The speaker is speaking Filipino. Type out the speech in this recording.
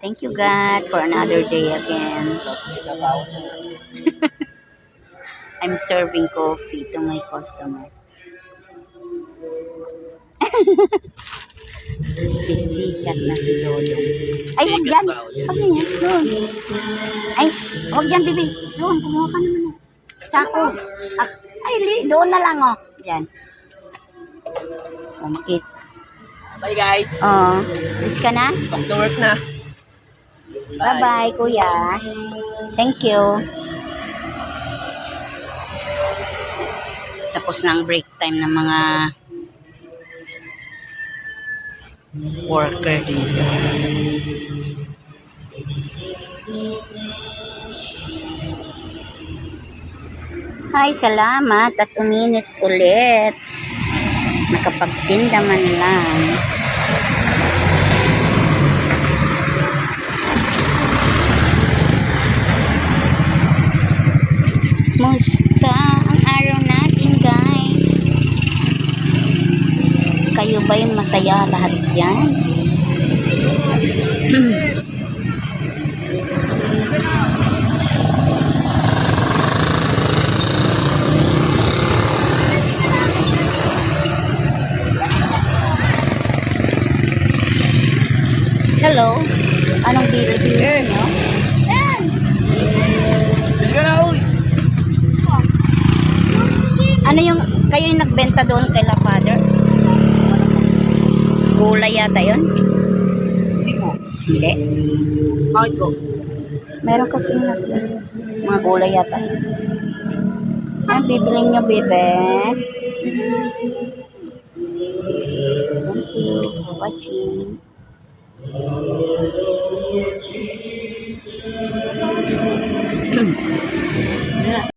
Thank you, God, for another day again. I'm serving coffee to my customer. Sisikat na si Dodong. Ay, huwag yan. Huwag yan. Doon. Ay, huwag yan, bibi. Doon, kumuha ka naman. Sako. Ay, doon na lang, oh. Diyan. Oh, makit. Bye guys. Oh, is ka na? Back to work na. Bye-bye, kuya. Thank you. Tapos na ang break time ng mga worker dito. Ay, salamat at uminit ulit. Nakapagtinda man lang. Musta ang araw natin, guys? Kayo ba yung masaya lahat yan? Hello? Anong bili-bili nyo? Ano yung, kayo yung nagbenta doon kay La Father? Gulay yata yun? Hindi po. Hindi. Bakit po? Meron kasi mga gulay yata. Ano bibili nyo, bebe? Thank you for watching.